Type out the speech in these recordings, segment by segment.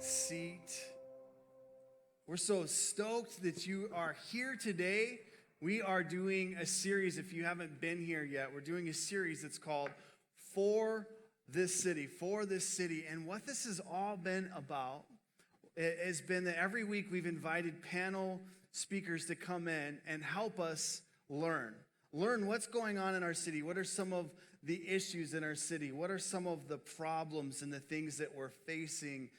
seat. We're so stoked that you are here today. We are doing a series, if you haven't been here yet, we're doing a series that's called For This City, For This City. And what this has all been about, it has been that every week we've invited panel speakers to come in and help us learn what's going on in our city. What are some of the issues in our city? What are some of the problems and the things that we're facing?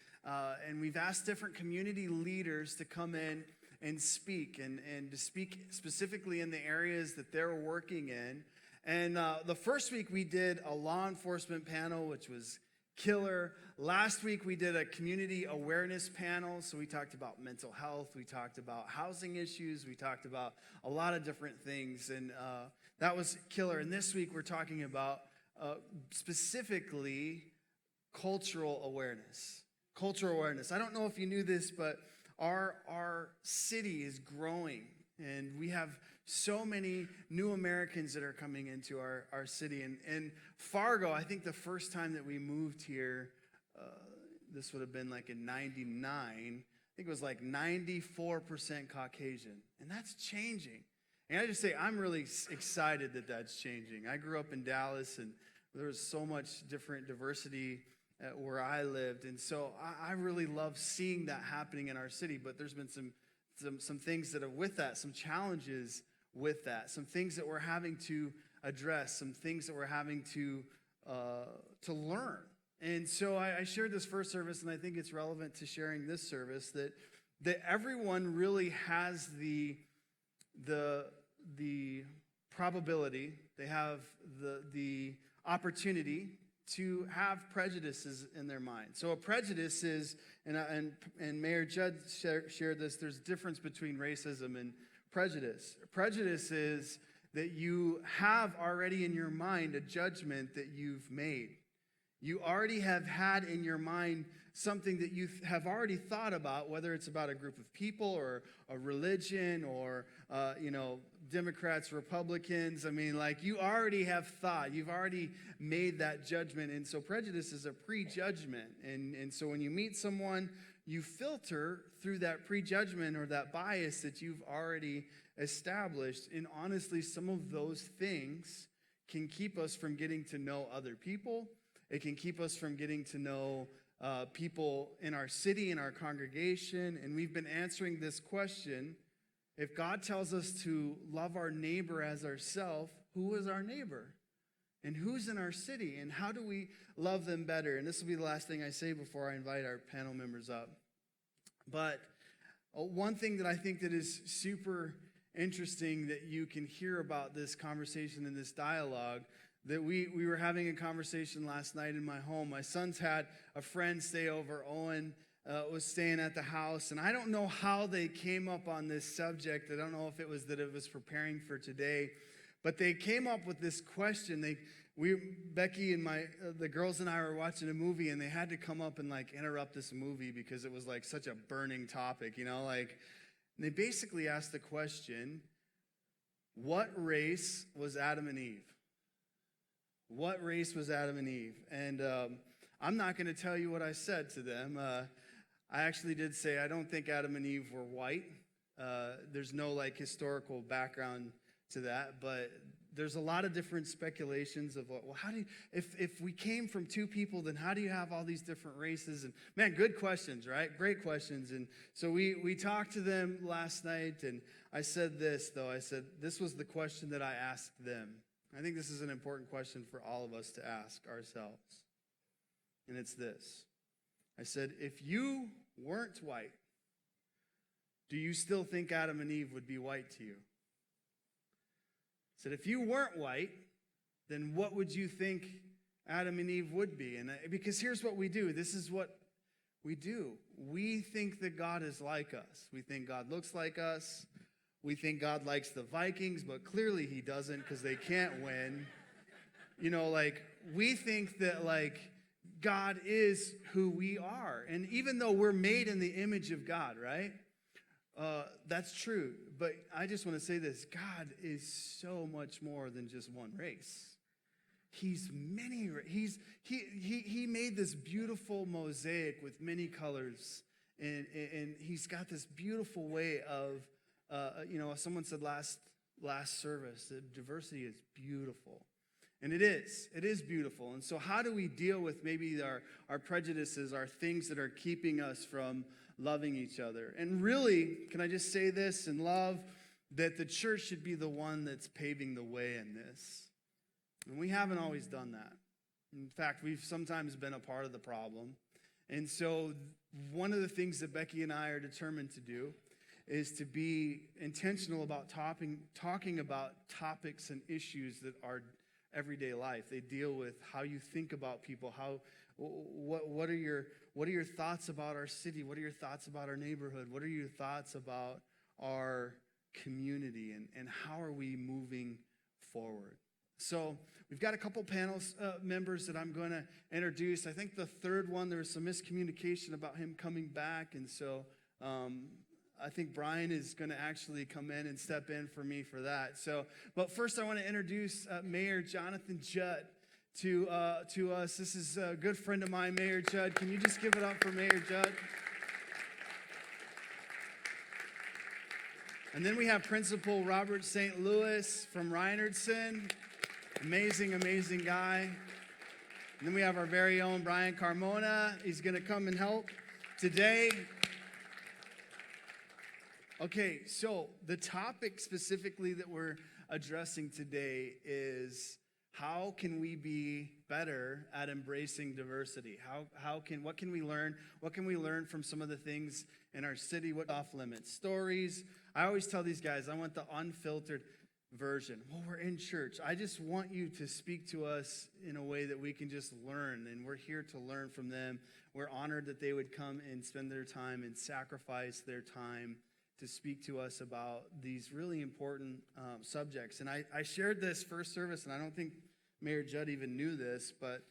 And we've asked different community leaders to come in and speak, and to speak specifically in the areas that they're working in. And the first week we did a law enforcement panel, which was killer. Last week we did a community awareness panel. So we talked about mental health. We talked about housing issues. We talked about a lot of different things. And that was killer. And this week we're talking about specifically cultural awareness. Cultural awareness. I don't know if you knew this, but our city is growing. And we have so many new Americans that are coming into our city. And Fargo, I think the first time that we moved here, this would have been like in 99, I think it was like 94% Caucasian. And that's changing. And I just say, I'm really excited that that's changing. I grew up in Dallas, and there was so much different diversity where I lived. And so I really love seeing that happening in our city. But there's been some things that are with that, some challenges with that, some things that we're having to address, some things that we're having to learn. And so I shared this first service, and I think it's relevant to sharing this service, that everyone really has the probability, they have the opportunity to have prejudices in their mind. So a prejudice is, and Mayor Judd shared this, there's a difference between racism and prejudice. Prejudice is that you have already in your mind a judgment that you've made. You already have had in your mind something that you have already thought about, whether it's about a group of people or a religion or, Democrats, Republicans. I mean, like, you already have thought. You've already made that judgment. And so prejudice is a prejudgment. And so when you meet someone, you filter through that prejudgment or that bias that you've already established. And honestly, some of those things can keep us from getting to know other people. It can keep us from getting to know people in our city, in our congregation. And we've been answering this question: if God tells us to love our neighbor as ourselves, who is our neighbor? And who's in our city? And how do we love them better? And this will be the last thing I say before I invite our panel members up. But one thing that I think that is super interesting that you can hear about this conversation and this dialogue, that we were having a conversation last night in my home. My son's had a friend stay over. Owen was staying at the house, and I don't know how they came up on this subject. I don't know if it was that it was preparing for today, but they came up with this question. Becky and the girls and I were watching a movie, and they had to come up and like interrupt this movie because it was like such a burning topic, and they basically asked the question: what race was Adam and Eve? What race was Adam and Eve? And I'm not going to tell you what I said to them. I actually did say I don't think Adam and Eve were white. There's no historical background to that, but there's a lot of different speculations of how do you, if we came from two people, then how do you have all these different races? And man, good questions, right? Great questions. And so we talked to them last night, and I said this, though. I said this was the question that I asked them. I think this is an important question for all of us to ask ourselves. And it's this. I said, if you weren't white, do you still think Adam and Eve would be white to you? I said, if you weren't white, then what would you think Adam and Eve would be? And because here's what we do. This is what we do. We think that God is like us. We think God looks like us. We think God likes the Vikings, but clearly he doesn't because they can't win. We think that God is who we are. And even though we're made in the image of God, right? That's true. But I just want to say this. God is so much more than just one race. He made this beautiful mosaic with many colors, and he's got this beautiful way of, someone said last service that diversity is beautiful. And it is beautiful. And so how do we deal with maybe our prejudices, our things that are keeping us from loving each other? And really, can I just say this in love, that the church should be the one that's paving the way in this. And we haven't always done that. In fact, we've sometimes been a part of the problem. And so one of the things that Becky and I are determined to do is to be intentional about talking about topics and issues that are everyday life. They deal with how you think about people, what are your thoughts about our city? What are your thoughts about our neighborhood? What are your thoughts about our community, and how are we moving forward? So we've got a couple panel members that I'm going to introduce. I think the third one, there was some miscommunication about him coming back, and so I think Brian is going to actually come in and step in for me for that. But first I want to introduce Mayor Jonathan Judd to us. This is a good friend of mine, Mayor Judd. Can you just give it up for Mayor Judd? And then we have Principal Robert St. Louis from Reinertsen. Amazing, amazing guy. And then we have our very own Brian Carmona. He's going to come and help today. Okay, so the topic specifically that we're addressing today is how can we be better at embracing diversity? What can we learn? What can we learn from some of the things in our city? What off limits? Stories. I always tell these guys, I want the unfiltered version. Well, we're in church. I just want you to speak to us in a way that we can just learn, and we're here to learn from them. We're honored that they would come and spend their time and sacrifice their time to speak to us about these really important subjects. And I shared this first service, and I don't think Mayor Judd even knew this, but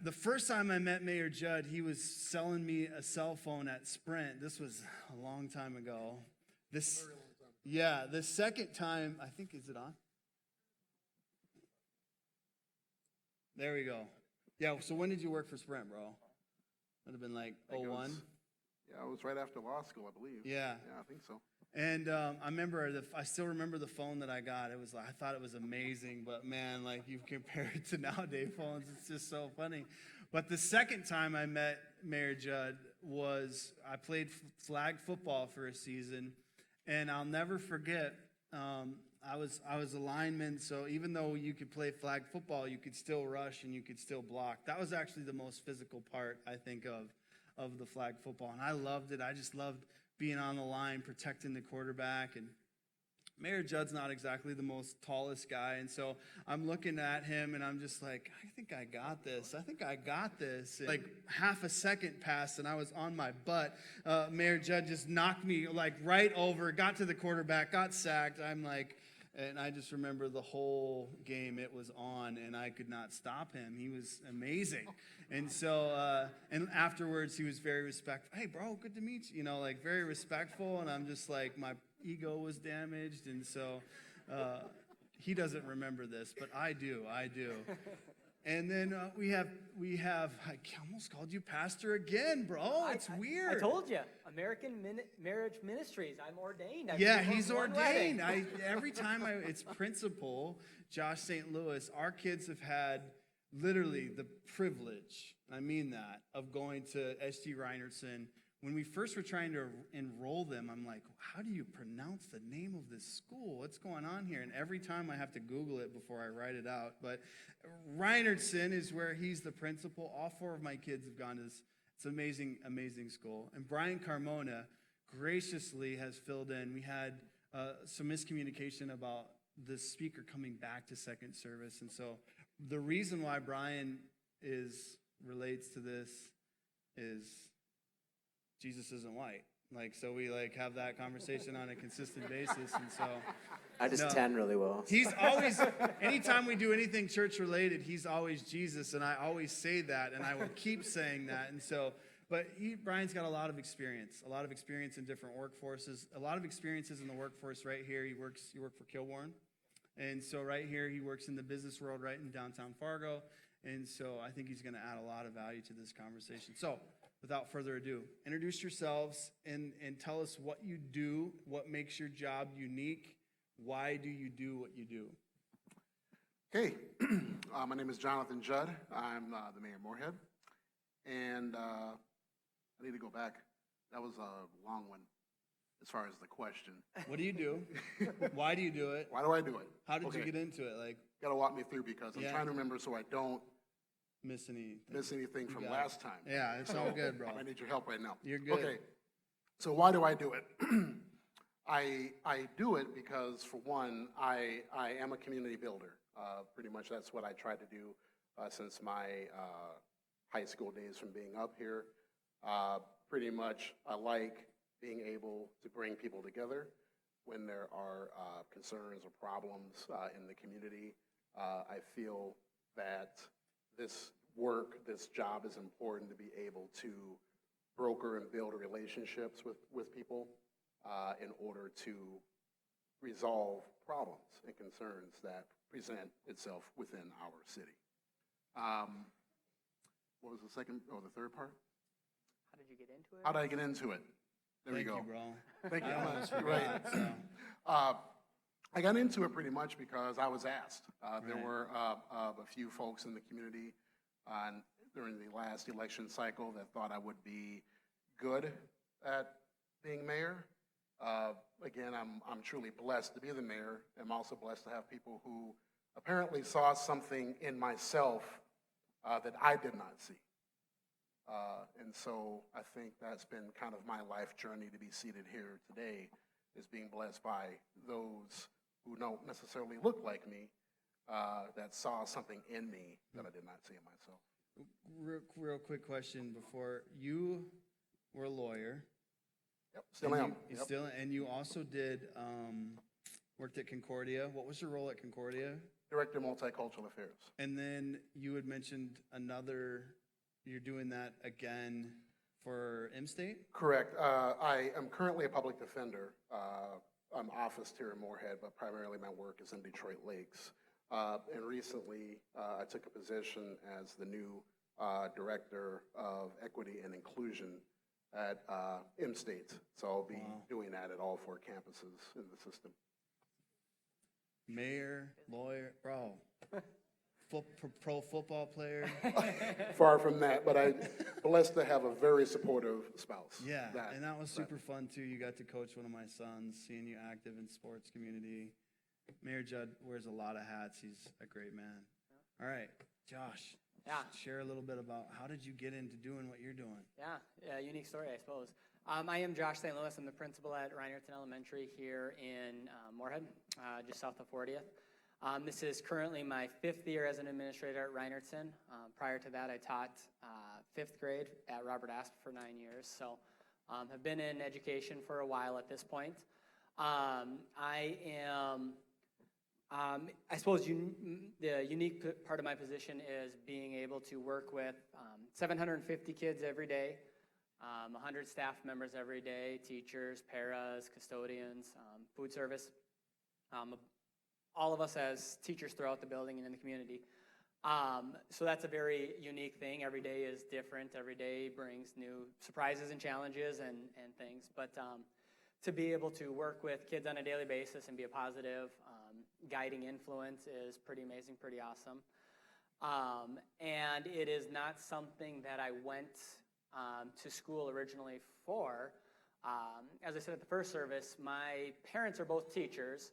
the first time I met Mayor Judd, he was selling me a cell phone at Sprint. This was a long time ago. Yeah, the second time, I think, is it on? There we go. Yeah, so when did you work for Sprint, bro? Would have been like 01? Yeah, it was right after law school, I believe. Yeah. Yeah, I think so. And I still remember the phone that I got. It was I thought it was amazing, but man, like you compare it to nowadays phones, it's just so funny. But the second time I met Mayor Judd I played flag football for a season, and I'll never forget. I was a lineman, so even though you could play flag football, you could still rush and you could still block. That was actually the most physical part, I think, of the flag football, and I loved it. I just loved being on the line, protecting the quarterback. And Mayor Judd's not exactly the most tallest guy, and so I'm looking at him, and I'm just like, I think I got this. And like half a second passed, and I was on my butt. Mayor Judd just knocked me like right over, got to the quarterback, got sacked. And I just remember the whole game it was on, and I could not stop him. He was amazing. And so, and afterwards, he was very respectful. Hey, bro, good to meet you. Like very respectful. And I'm just like, my ego was damaged. And so he doesn't remember this, but I do. And then we have. I almost called you pastor again, bro. It's weird. I told you, American Marriage Ministries. I'm ordained. He's ordained. Every time it's Principal Josh St. Louis. Our kids have had literally the privilege. I mean that of going to SG Reinertsen. When we first were trying to enroll them, I'm like, how do you pronounce the name of this school? What's going on here? And every time I have to Google it before I write it out. But Reinertsen is where he's the principal. All four of my kids have gone to this. It's an amazing, amazing school. And Brian Carmona graciously has filled in. We had some miscommunication about the speaker coming back to second service. And so the reason why Brian relates to this is Jesus isn't white. So we have that conversation on a consistent basis. And so I just tan really well. He's always, anytime we do anything church related, he's always Jesus. And I always say that, and I will keep saying that. And so, but Brian's got a lot of experience in different workforces, a lot of experiences in the workforce right here. You work for Kilbourne. And so right here, he works in the business world right in downtown Fargo. And so I think he's going to add a lot of value to this conversation. So without further ado, introduce yourselves and tell us what you do, what makes your job unique, why do you do what you do? Okay, my name is Jonathan Judd. I'm the mayor of Moorhead. And I need to go back. That was a long one as far as the question. What do you do? Why do you do it? Why do I do it? How did you Okay. get into it? Like, Got to walk me through because I'm Yeah. trying to remember so I don't miss anything? miss anything You from got it. last time. Yeah, it's all good, bro. I need your help right now. You're good. Okay, so why do I do it? I do it because, for one, I am a community builder. Pretty much that's what I tried to do since my high school days from being up here. Pretty much I like being able to bring people together when there are concerns or problems in the community. I feel that this job is important to be able to broker and build relationships with people in order to resolve problems and concerns that present itself within our city. What was the third part? How did you get into it? How did I get into it? There Thank we go. you, bro. Thank you. I almost Right. forgot, so. I got into it pretty much because I was asked. There Right. were a few folks in the community during the last election cycle that thought I would be good at being mayor. Again, I'm truly blessed to be the mayor. I'm also blessed to have people who apparently saw something in myself that I did not see. And so I think that's been kind of my life journey to be seated here today, is being blessed by those who don't necessarily look like me, that saw something in me that I did not see in myself. Real quick question before. You were a lawyer. Yep, still and am. You Yep. still, and you also did, worked at Concordia. What was your role at Concordia? Director of Multicultural Affairs. And then you had mentioned you're doing that again for M-State? Correct. I am currently a public defender. I'm officed here in Moorhead, but primarily my work is in Detroit Lakes. And recently, I took a position as the new Director of Equity and Inclusion at M-State. So I'll be Wow. doing that at all 4 campuses in the system. Mayor, lawyer, bro. Pro football player. Far from that, but I'm blessed to have a very supportive spouse. Yeah, and that was super fun too. You got to coach one of my sons, seeing you active in sports community. Mayor Judd wears a lot of hats. He's a great man. All right, Josh. Yeah. Share a little bit about how did you get into doing what you're doing? Yeah, unique story, I suppose. I am Josh St. Louis. I'm the principal at Reinerton Elementary here in Moorhead, just south of 40th. This is currently my 5th year as an administrator at Reinerton. Prior to that, I taught 5th grade at Robert Asp for 9 years. So have been in education for a while at this point. I am, I suppose the unique part of my position is being able to work with 750 kids every day, 100 staff members every day, teachers, paras, custodians, food service, all of us as teachers throughout the building and in the community. So that's a very unique thing. Every day is different. Every day brings new surprises and challenges and things. But to be able to work with kids on a daily basis and be a positive guiding influence is pretty amazing, pretty awesome. And it is not something that I went to school originally for. As I said at the first service, my parents are both teachers.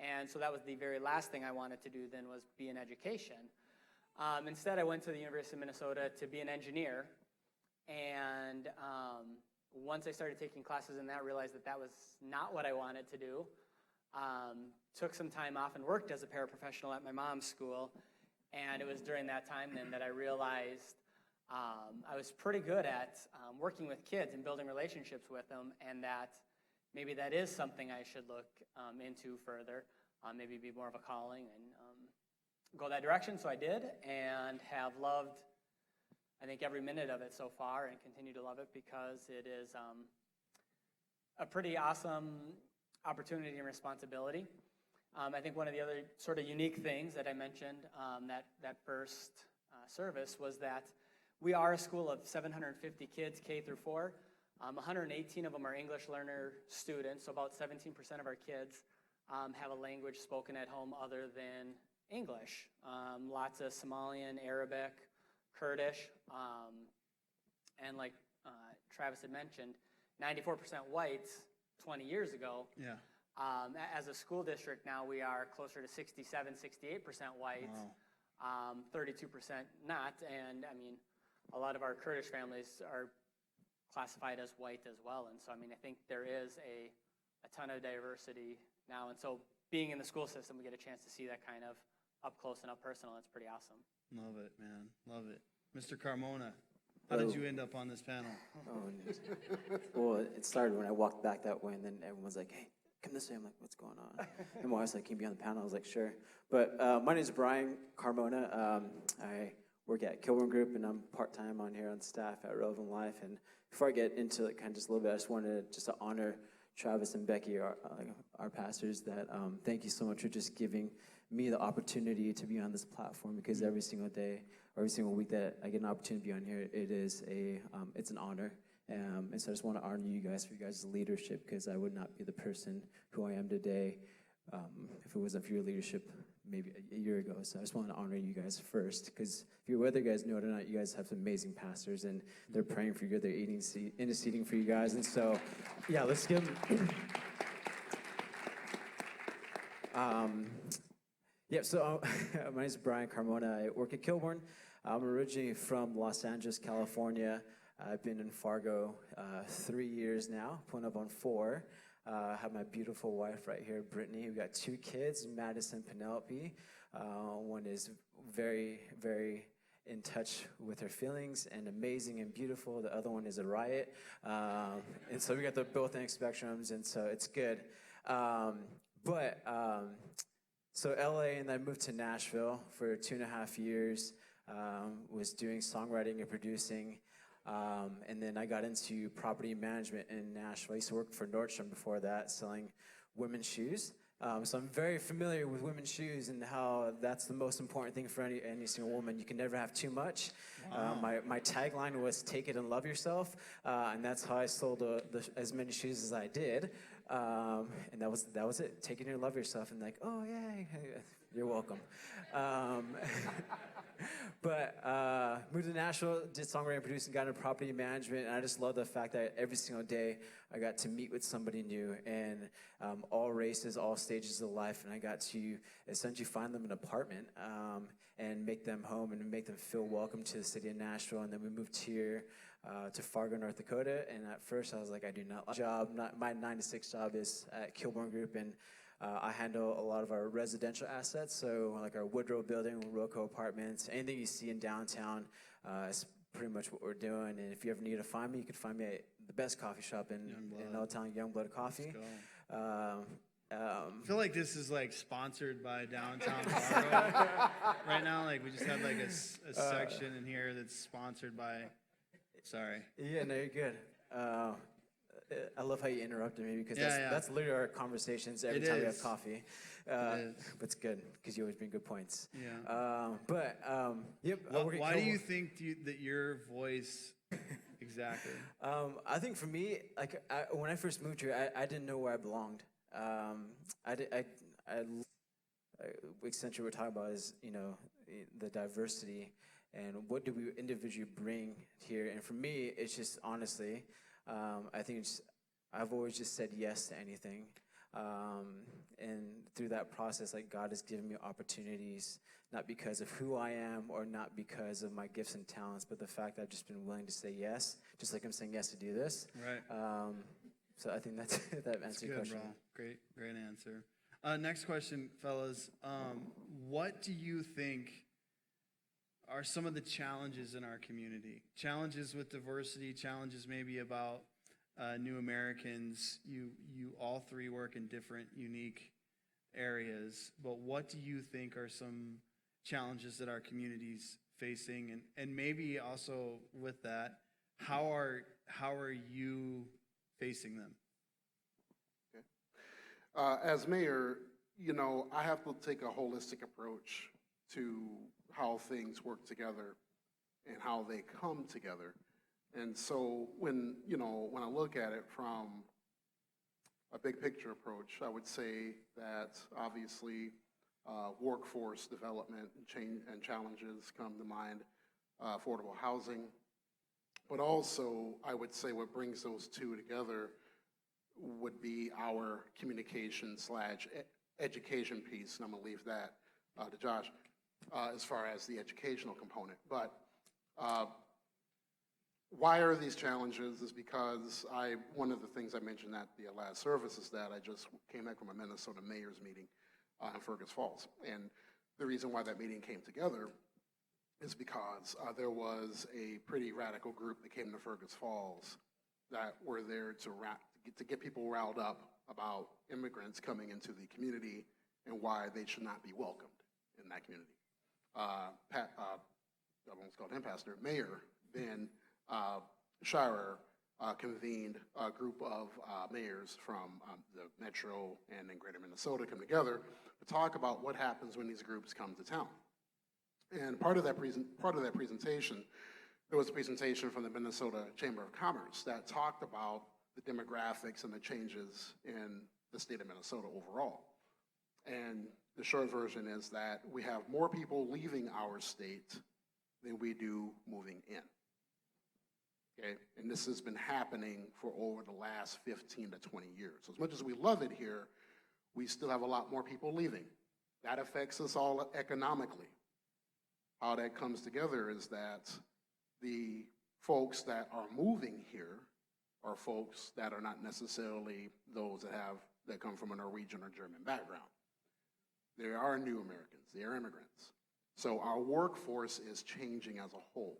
And so that was the very last thing I wanted to do then, was be in education. Instead, I went to the University of Minnesota to be an engineer. And once I started taking classes in that, realized that that was not what I wanted to do. Took some time off and worked as a paraprofessional at my mom's school. And it was during that time then that I realized I was pretty good at working with kids and building relationships with them, and that maybe that is something I should look into further, maybe be more of a calling and go that direction. So I did, and have loved, I think, every minute of it so far, and continue to love it because it is a pretty awesome opportunity and responsibility. I think one of the other sort of unique things that I mentioned that first service was that we are a school of 750 kids, K through 4. 118 of them are English learner students, so about 17% of our kids have a language spoken at home other than English. Lots of Somalian, Arabic, Kurdish, and like Travis had mentioned, 94% whites 20 years ago. Yeah. As a school district now, we are closer to 67, 68% whites, 32% not, and I mean, a lot of our Kurdish families are classified as white as well, and so I mean, I think there is a ton of diversity now, and so being in the school system, we get a chance to see that kind of up close and up personal. It's pretty awesome. Love it, man. Love it. Mr. Carmona, how did you end up on this panel? Well, it started when I walked back that way, and then everyone was like, hey, come this way. I'm like, what's going on? And my wife's like, can you be on the panel? I was like, sure. But my name is Brian Carmona. I work at Kilburn Group, and I'm part-time on here on staff at Relevant Life. And before I get into it kind of just a little bit, I just wanted to honor Travis and Becky, our pastors, that thank you so much for just giving me the opportunity to be on this platform, because every single day, or every single week that I get an opportunity to be on here, it's an honor. And so I just want to honor you guys for your guys' leadership, because I would not be the person who I am today if it wasn't for your leadership maybe a year ago. So I just want to honor you guys first, because whether you guys know it or not, you guys have some amazing pastors, and they're praying for you, they're interceding for you guys. And so, yeah, let's give them. So my name is Brian Carmona. I work at Kilburn. I'm originally from Los Angeles, California. I've been in Fargo 3 years now, pulling up on 4. I have my beautiful wife right here, Brittany. We've got 2 kids, Madison, Penelope. One is very, very in touch with her feelings and amazing and beautiful. The other one is a riot. And so we got both end spectrums, and so it's good. So LA, and I moved to Nashville for 2.5 years, was doing songwriting and producing. And then I got into property management in Nashville. I used to work for Nordstrom before that, selling women's shoes. So I'm very familiar with women's shoes and how that's the most important thing for any single woman. You can never have too much. Wow. My tagline was "Take it and love yourself," and that's how I sold as many shoes as I did. And that was it. Take it and love yourself, and like, oh yay, you're welcome. Moved to Nashville, did songwriting and producing, got into property management, and I just love the fact that every single day I got to meet with somebody new, and all races, all stages of life, and I got to essentially find them an apartment and make them home and make them feel welcome to the city of Nashville. And then we moved here to Fargo, North Dakota, and at first I was like, I do not like my job. My 9 to 6 job is at Kilburn Group, and I handle a lot of our residential assets, so like our Woodrow building, Roco apartments, anything you see in downtown is pretty much what we're doing. And if you ever need to find me, you can find me at the best coffee shop in Old Town, Youngblood Coffee. I feel like this is like sponsored by Downtown Fargo right now. Like we just had like a section in here that's sponsored by. Sorry. Yeah, no, you're good. I love how you interrupted me, because that's literally our conversations every time we have coffee. But it's good, because you always bring good points. Yeah. Why do you think that your voice exactly? I think for me, like when I first moved here, I didn't know where I belonged. Essentially, what we're talking about is the diversity and what do we individually bring here. And for me, it's just honestly. I think I've always just said yes to anything. And through that process, like God has given me opportunities, not because of who I am or not because of my gifts and talents, but the fact that I've just been willing to say yes, just like I'm saying yes to do this. Right. So I think that answers your question. Bro. Great answer. Next question, fellas. What do you think are some of the challenges in our community? Challenges with diversity, challenges maybe about new Americans. You all 3 work in different, unique areas, but what do you think are some challenges that our community's facing? And maybe also with that, how are you facing them? Okay. As mayor, you know, I have to take a holistic approach to how things work together and how they come together. And so when, you know, when I look at it from a big picture approach, I would say that obviously workforce development and change and challenges come to mind, affordable housing, but also I would say what brings those two together would be our communication slash education piece, and I'm gonna leave that to Josh as far as the educational component. But why are these challenges is because one of the things I mentioned at the last service is that I just came back from a Minnesota mayor's meeting in Fergus Falls. And the reason why that meeting came together is because there was a pretty radical group that came to Fergus Falls that were there to get people riled up about immigrants coming into the community and why they should not be welcomed in that community. I almost called him Pastor, Mayor Ben Shirer convened a group of mayors from the Metro and in Greater Minnesota come together to talk about what happens when these groups come to town. And part of that presentation, there was a presentation from the Minnesota Chamber of Commerce that talked about the demographics and the changes in the state of Minnesota overall. And the short version is that we have more people leaving our state than we do moving in. Okay? And this has been happening for over the last 15 to 20 years. So as much as we love it here, we still have a lot more people leaving. That affects us all economically. How that comes together is that the folks that are moving here are folks that are not necessarily those that come from a Norwegian or German background. They are new Americans, they are immigrants. So our workforce is changing as a whole.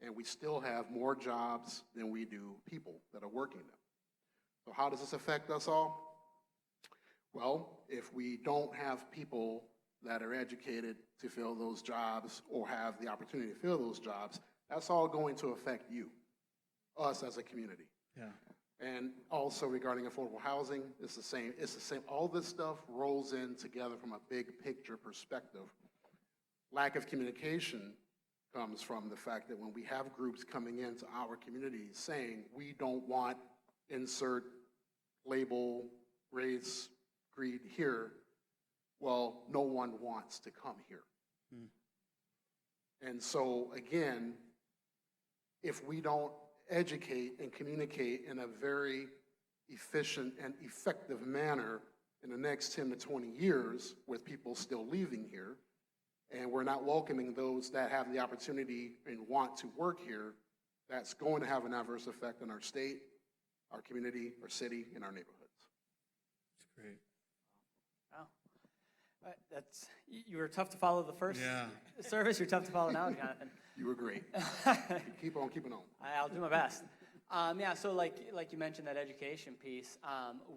And we still have more jobs than we do people that are working them. So how does this affect us all? Well, if we don't have people that are educated to fill those jobs or have the opportunity to fill those jobs, that's all going to affect you, us as a community. Yeah. And also regarding affordable housing, it's the same. It's the same. All this stuff rolls in together from a big picture perspective. Lack of communication comes from the fact that when we have groups coming into our communities saying, we don't want insert label, race, creed here, well, no one wants to come here. And so again, if we don't educate and communicate in a very efficient and effective manner in the next 10 to 20 years with people still leaving here, and we're not welcoming those that have the opportunity and want to work here, that's going to have an adverse effect on our state, our community, our city, and our neighborhoods. That's great. Wow. You were tough to follow the first service. You're tough to follow now, Jonathan. You were great. Keep on keeping on. I'll do my best. So like you mentioned, that education piece,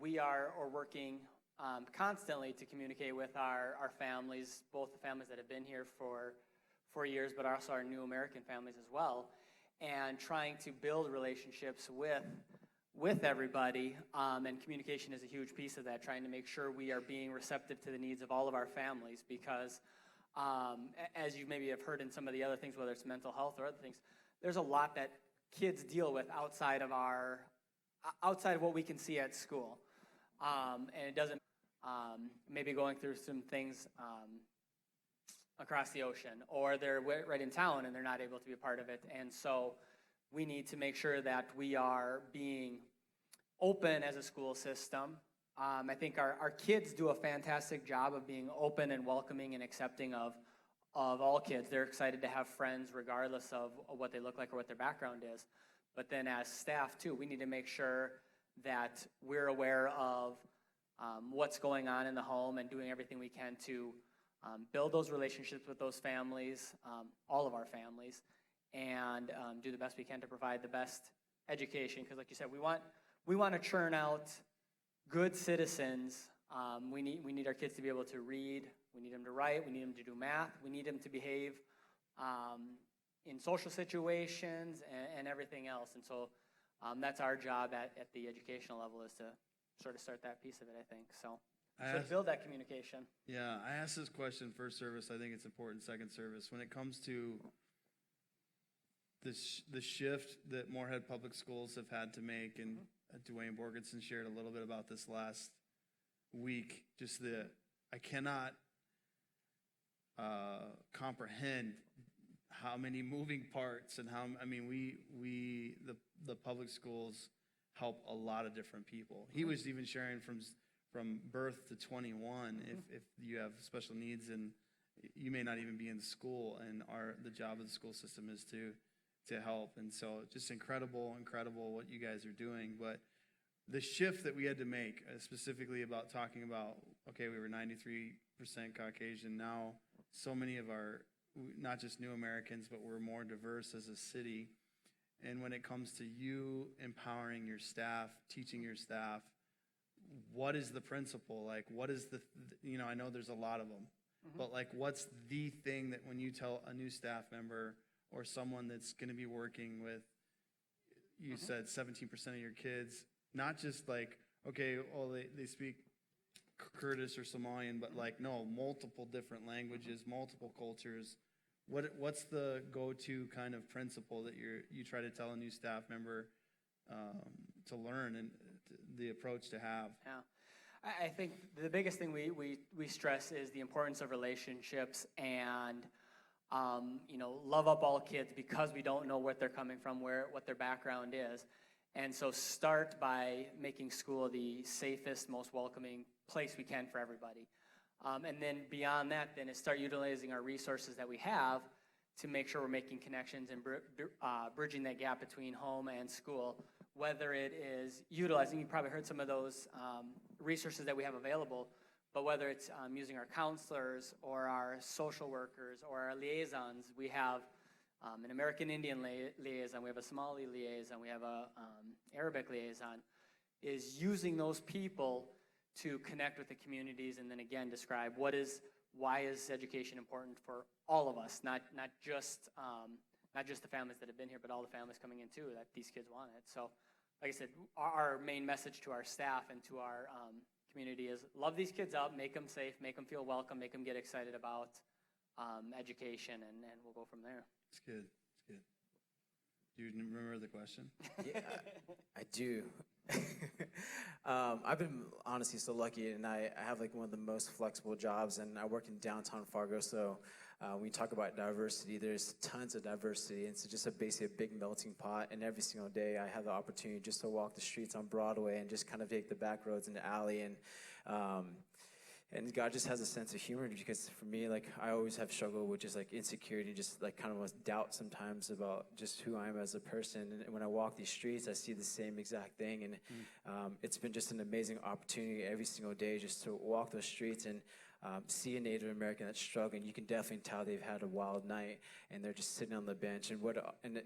we are working constantly to communicate with our families, both the families that have been here for 4 years, but also our new American families as well, and trying to build relationships with everybody, and communication is a huge piece of that, trying to make sure we are being receptive to the needs of all of our families, because as you maybe have heard in some of the other things, whether it's mental health or other things, there's a lot that kids deal with outside of what we can see at school. And it doesn't, maybe going through some things across the ocean, or they're right in town and they're not able to be a part of it. And so we need to make sure that we are being open as a school system. I think our kids do a fantastic job of being open and welcoming and accepting of all kids. They're excited to have friends regardless of what they look like or what their background is. But then as staff too, we need to make sure that we're aware of what's going on in the home and doing everything we can to build those relationships with those families, all of our families, and do the best we can to provide the best education. Because like you said, we want to churn out good citizens. We need our kids to be able to read. We need them to write. We need them to do math. We need them to behave in social situations and everything else. And so that's our job at the educational level, is to sort of start that piece of it, I think. So I So to asked, build that communication. yeah, I asked this question first service. I think it's important second service. When it comes to the shift that Moorhead Public Schools have had to make, and Dwayne Borgenson shared a little bit about this last week, just I cannot comprehend how many moving parts and the public schools help a lot of different people. He was even sharing from birth to 21, if you have special needs and you may not even be in school, and the job of the school system is to help. And so just incredible what you guys are doing. But the shift that we had to make, specifically about talking about, okay, we were 93% Caucasian, now so many of our, not just new Americans, but we're more diverse as a city. And when it comes to you empowering your staff, teaching your staff, what is the principle? Like, what is I know there's a lot of them, but like, what's the thing that when you tell a new staff member or someone that's going to be working with, you said 17% of your kids, not just like, okay, well, they speak Kurdish or Somalian, but like, no, multiple different languages, multiple cultures. What's the go-to kind of principle that you try to tell a new staff member to learn and the approach to have? Yeah. I think the biggest thing we stress is the importance of relationships and, love up all kids because we don't know what they're coming from, what their background is. And so start by making school the safest, most welcoming place we can for everybody. And then beyond that, then is start utilizing our resources that we have to make sure we're making connections and bridging that gap between home and school, whether it is utilizing, you probably heard some of those resources that we have available, but whether it's using our counselors or our social workers or our liaisons. We have an American Indian liaison, we have a Somali liaison, we have a Arabic liaison, is using those people to connect with the communities and then again describe why is education important for all of us, not just the families that have been here, but all the families coming in too, that these kids want it. So, like I said, our main message to our staff and to our community is love these kids up, make them safe, make them feel welcome, make them get excited about education, and we'll go from there. It's good. It's good. Do you remember the question? Yeah, I do. I've been honestly so lucky, and I have like one of the most flexible jobs, and I work in downtown Fargo. So when you talk about diversity, there's tons of diversity. It's just basically a big melting pot, and every single day I have the opportunity just to walk the streets on Broadway and just kind of take the back roads in the alley, and God just has a sense of humor, because for me, like, I always have struggled with just like insecurity, just like kind of doubt sometimes about just who I am as a person. And when I walk these streets, I see the same exact thing. And it's been just an amazing opportunity every single day just to walk those streets and see a Native American that's struggling. You can definitely tell they've had a wild night and they're just sitting on the bench. And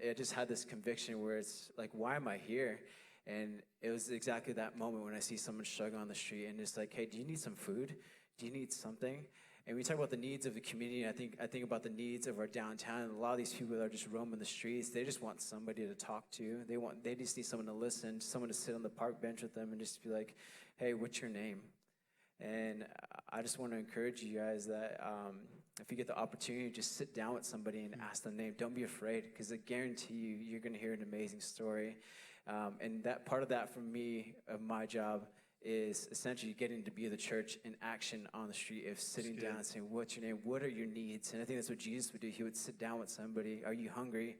I just had this conviction where it's like, why am I here? And it was exactly that moment when I see someone struggling on the street and it's like, hey, do you need some food? Do you need something? And we talk about the needs of the community, and I think about the needs of our downtown. And a lot of these people that are just roaming the streets, they just want somebody to talk to. They just need someone to listen, someone to sit on the park bench with them and just be like, hey, what's your name? And I just want to encourage you guys that if you get the opportunity, just sit down with somebody and ask them name. Don't be afraid, because I guarantee you're going to hear an amazing story. And that part of that for me, of my job, is essentially getting to be the church in action on the street, of sitting down and saying, what's your name? What are your needs? And I think that's what Jesus would do. He would sit down with somebody. Are you hungry?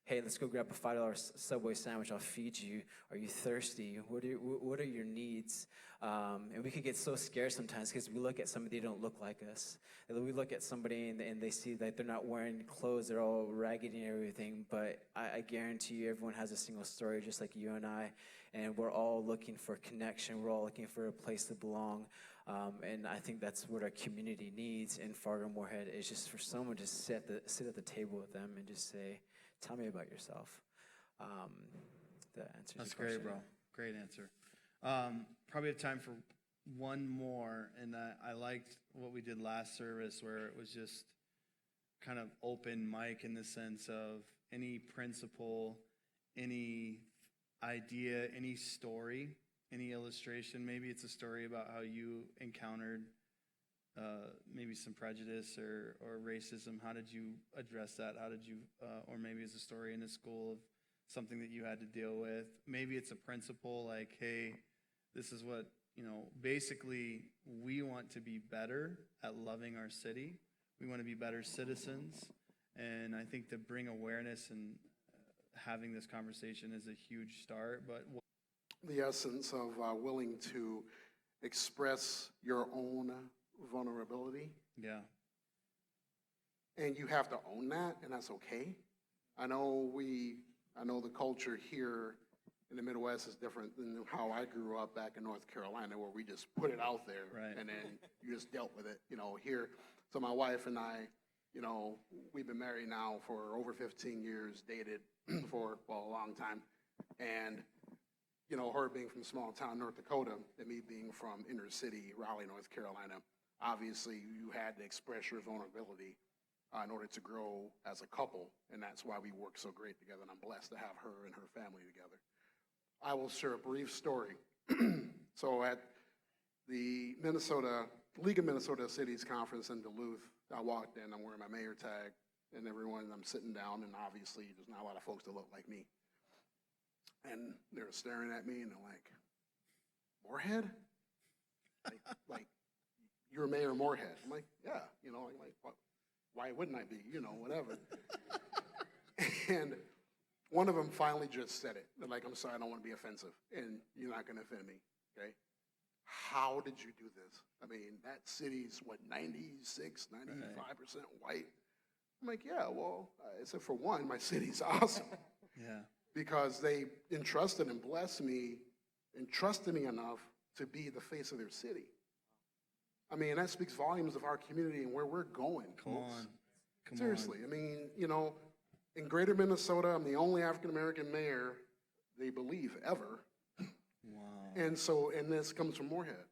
Hey, let's go grab a $5 Subway sandwich. I'll feed you. Are you thirsty? What are your needs? And we could get so scared sometimes because we look at somebody, they don't look like us. And we look at somebody and they see that they're not wearing clothes, they're all raggedy and everything. But I guarantee you everyone has a single story just like you and I. And we're all looking for connection. We're all looking for a place to belong. And I think that's what our community needs in Fargo Moorhead, is just for someone to sit at the table with them and just say, tell me about yourself. That answers That's your question. great, bro. Great answer. Probably have time for one more, and I liked what we did last service, where it was just kind of open mic in the sense of any principle, any idea, any story any illustration? Maybe it's a story about how you encountered maybe some prejudice or racism. How did you address that? How did you, or maybe it's a story in a school of something that you had to deal with. Maybe it's a principle like, hey, this is what, basically we want to be better at loving our city. We want to be better citizens. And I think to bring awareness and having this conversation is a huge start. But The essence of willing to express your own vulnerability, yeah, and you have to own that, and that's okay. I know the culture here in the Midwest is different than how I grew up back in North Carolina, where we just put it out there, Right. and then you just dealt with it, here. So my wife and I, we've been married now for over 15 years, dated for, a long time. And, her being from small town North Dakota and me being from inner city Raleigh, North Carolina, obviously you had to express your vulnerability in order to grow as a couple. And that's why we work so great together. And I'm blessed to have her and her family together. I will share a brief story. So at the League of Minnesota Cities Conference in Duluth, I walked in, I'm wearing my mayor tag, and I'm sitting down, and obviously there's not a lot of folks that look like me. And they're staring at me, and they're like, Moorhead? like you're Mayor Moorhead. I'm like, yeah, why wouldn't I be? Whatever. And one of them finally just said it. They're like, I'm sorry, I don't want to be offensive, and you're not going to offend me, okay? How did you do this? I mean, that city's, 96, 95% white. I'm like, yeah, well, I said, for one, my city's awesome. yeah, Because they entrusted and blessed me and trusted me enough to be the face of their city. I mean, that speaks volumes of our community and where we're going. come folks. on. Come Seriously, I mean, in greater Minnesota, I'm the only African-American mayor they believe ever. on. Wow. And this comes from Moorhead.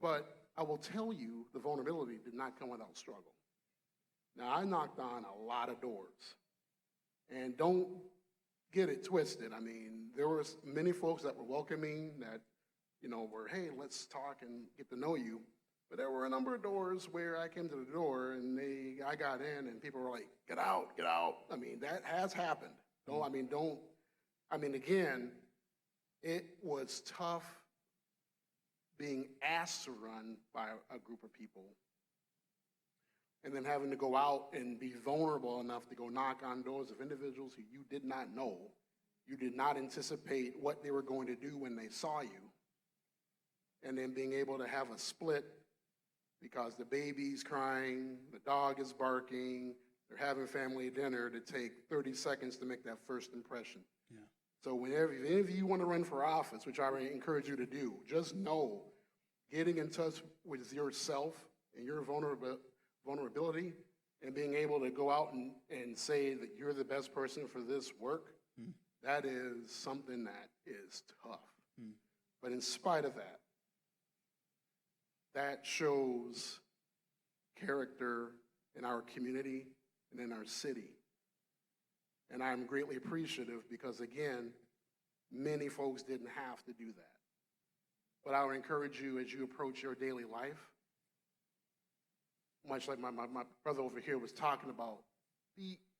But I will tell you, the vulnerability did not come without struggle. Now, I knocked on a lot of doors. And don't get it twisted. I mean, there were many folks that were welcoming, that, were, hey, let's talk and get to know you. But there were a number of doors where I came to the door and I got in and people were like, get out, get out. I mean, that has happened. Again, it was tough being asked to run by a group of people and then having to go out and be vulnerable enough to go knock on doors of individuals who you did not know. You did not anticipate what they were going to do when they saw you. And then being able to have a split because the baby's crying, the dog is barking, they're having family dinner, to take 30 seconds to make that first impression. Yeah. So if any of you want to run for office, which I encourage you to do, just know getting in touch with yourself and your vulnerability and being able to go out and say that you're the best person for this work, that is something that is tough. But in spite of that, that shows character in our community and in our city. And I'm greatly appreciative because, again, many folks didn't have to do that. But I would encourage you as you approach your daily life, much like my brother over here was talking about,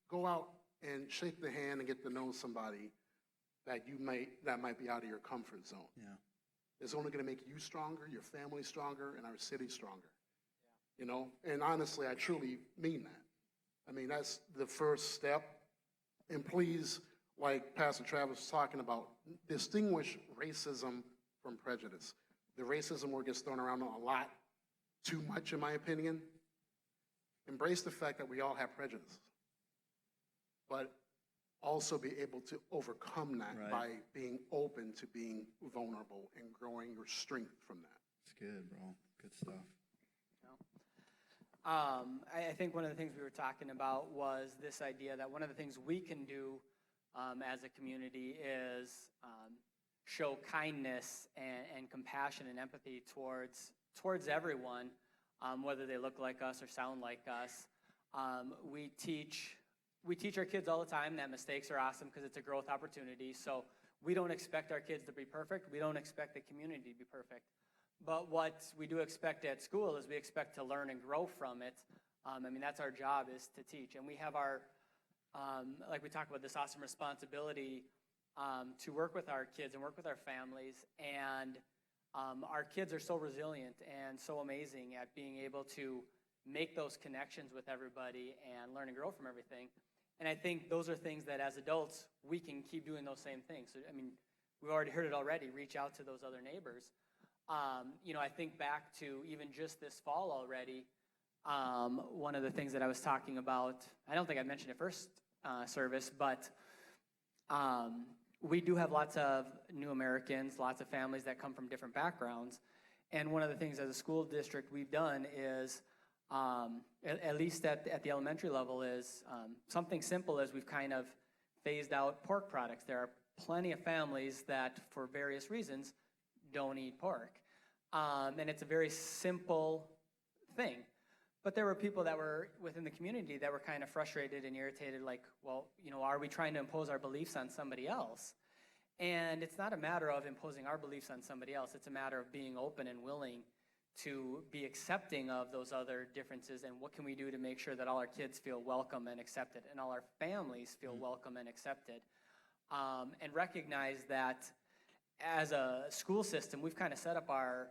go out and shake the hand and get to know somebody that might be out of your comfort zone. Yeah. It's only going to make you stronger, your family stronger, and our city stronger. Yeah. And honestly, I truly mean that. I mean, that's the first step. And please, like Pastor Travis was talking about, distinguish racism from prejudice. The racism word gets thrown around a lot, too much in my opinion. Embrace the fact that we all have prejudice, but also be able to overcome that Right. by being open to being vulnerable and growing your strength from that. It's good, bro. Good stuff. I think one of the things we were talking about was this idea that one of the things we can do as a community is show kindness and compassion and empathy towards everyone, whether they look like us or sound like us. We teach our kids all the time that mistakes are awesome because it's a growth opportunity. So we don't expect our kids to be perfect. We don't expect the community to be perfect. But what we do expect at school is we expect to learn and grow from it. I mean, that's our job, is to teach. And we have our, like we talk about, this awesome responsibility to work with our kids and work with our families. And our kids are so resilient and so amazing at being able to make those connections with everybody and learn and grow from everything. And I think those are things that as adults, we can keep doing those same things. So, I mean, we've already heard it already, reach out to those other neighbors. You know, I think back to even just this fall already, one of the things that I was talking about, I don't think I mentioned it first service, but we do have lots of new Americans, lots of families that come from different backgrounds. And one of the things as a school district we've done is, at least at the elementary level, is something simple as we've kind of phased out pork products. There are plenty of families that, for various reasons, don't eat pork. And it's a very simple thing. But there were people that were within the community that were kind of frustrated and irritated, like, well, you know, are we trying to impose our beliefs on somebody else? And it's not a matter of imposing our beliefs on somebody else. It's a matter of being open and willing to be accepting of those other differences, and what can we do to make sure that all our kids feel welcome and accepted, and all our families feel welcome and accepted, and recognize that as a school system, we've kind of set up our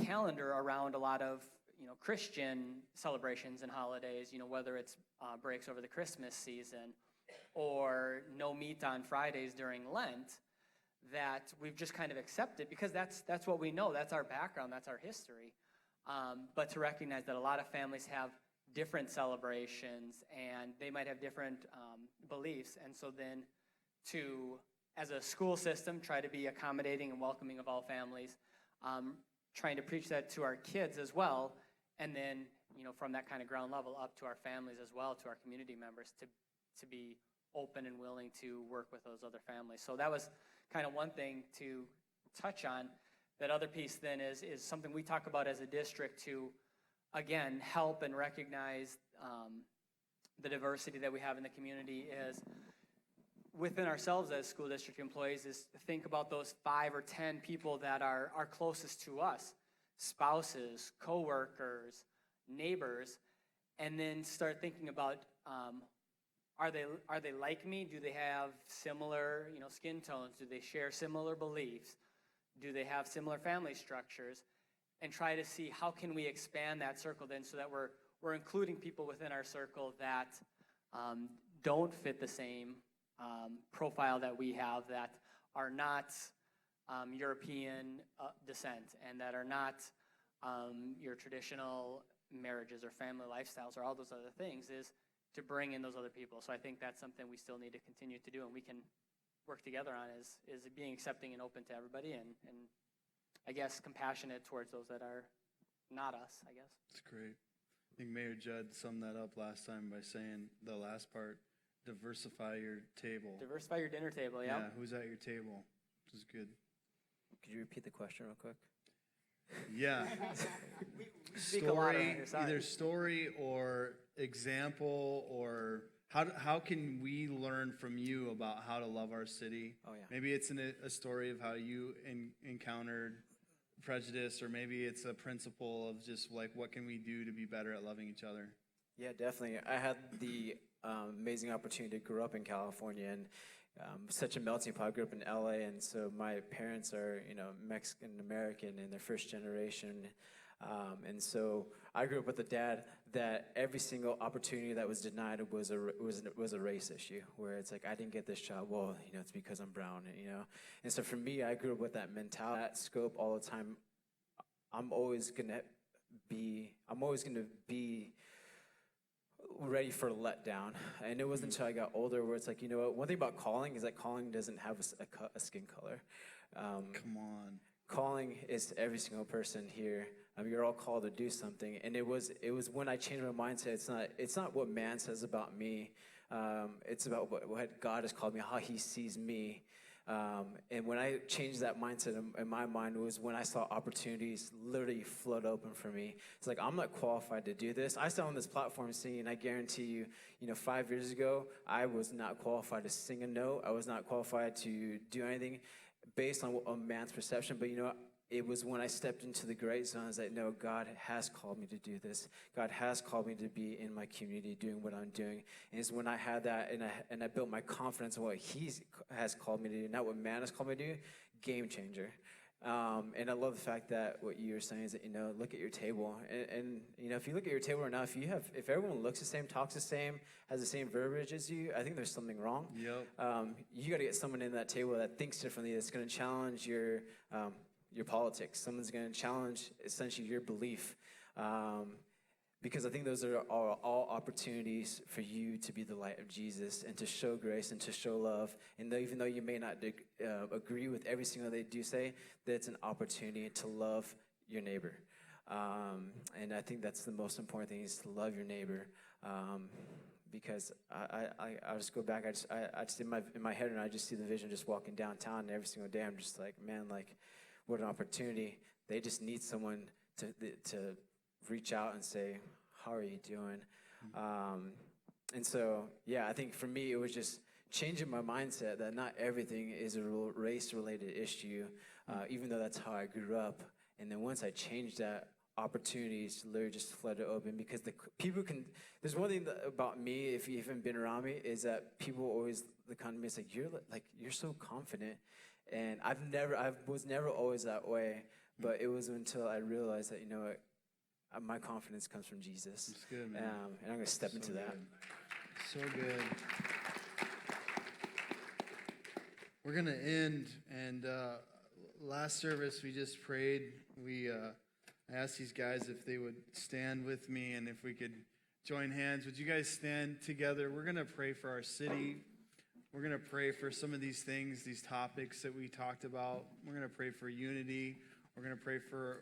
calendar around a lot of, you know, Christian celebrations and holidays, you know, whether it's breaks over the Christmas season or no meat on Fridays during Lent, that we've just kind of accepted because that's what we know, that's our background, that's our history. But to recognize that a lot of families have different celebrations and they might have different beliefs, and so then to, as a school system, try to be accommodating and welcoming of all families, trying to preach that to our kids as well, and then, you know, from that kind of ground level up to our families as well, to our community members, to be open and willing to work with those other families. So that was kind of one thing to touch on. That other piece then is something we talk about as a district to, again, help and recognize the diversity that we have in the community, is within ourselves as school district employees, is to think about those 5 or 10 people that are closest to us, spouses, coworkers, neighbors, and then start thinking about, are they like me? Do they have similar, you know, skin tones? Do they share similar beliefs? Do they have similar family structures? And try to see how can we expand that circle then, so that we're including people within our circle that don't fit the same profile that we have, that are not European descent, and that are not your traditional marriages or family lifestyles or all those other things, is to bring in those other people. So I think that's something we still need to continue to do, and we can work together on, is being accepting and open to everybody, and I guess compassionate towards those that are not us, I guess. That's great. I think Mayor Judd summed that up last time by saying the last part, diversify your table. Diversify your dinner table, yeah. Yeah, who's at your table, which is good. Could you repeat the question real quick? Yeah. speak a lot around Story, here, sorry. either story or example, or how can we learn from you about how to love our city? Oh, yeah. Maybe it's a story of how you encountered prejudice, or maybe it's a principle of just like, what can we do to be better at loving each other? Yeah, definitely. I had the amazing opportunity to grow up in California, and such a melting pot. I grew up in LA, and so my parents are, you know, Mexican American in their first generation. And so I grew up with a dad that every single opportunity that was denied was a race issue, where it's like, I didn't get this job, well, you know, it's because I'm brown, you know. And so for me, I grew up with that mentality, that scope all the time. I'm always gonna be ready for a letdown. And it wasn't until I got older where it's like, you know what, one thing about calling is that calling doesn't have a skin color. Come on. Calling is every single person here. You're all called to do something. And it was when I changed my mindset. It's not what man says about me. It's about what God has called me, how he sees me. And when I changed that mindset in my mind was when I saw opportunities literally flood open for me. It's like, I'm not qualified to do this. I sat on this platform singing, I guarantee you, 5 years ago, I was not qualified to sing a note. I was not qualified to do anything based on a man's perception. But it was when I stepped into the great zone, I was like, no, God has called me to do this. God has called me to be in my community doing what I'm doing. And it's when I had that and I built my confidence in what He has called me to do, not what man has called me to do, game changer. And I love the fact that what you were saying is that, look at your table. And if you look at your table right now, if everyone looks the same, talks the same, has the same verbiage as you, I think there's something wrong. Yep. You got to get someone in that table that thinks differently, that's going to challenge your politics. Someone's going to challenge essentially your belief. Because I think those are all opportunities for you to be the light of Jesus and to show grace and to show love. And even though you may not agree with every single thing they do say, that's an opportunity to love your neighbor. And I think that's the most important thing, is to love your neighbor. Because I just go back, I just in my head, and I just see the vision just walking downtown, and every single day I'm just like, man, like, what an opportunity. They just need someone to reach out and say, how are you doing? And so, I think for me, it was just changing my mindset that not everything is a race-related issue, even though that's how I grew up. And then once I changed that, opportunities literally just flooded open, because there's one thing about me, if you haven't been around me, is that people always come to me and say, you're so confident. And I was never always that way, but it was until I realized that, my confidence comes from Jesus. That's good, man. And I'm going to step into that. So good. We're going to end, and last service we just prayed. I asked these guys if they would stand with me and if we could join hands. Would you guys stand together? We're going to pray for our city. We're going to pray for some of these things, these topics that we talked about. We're going to pray for unity. We're going to pray for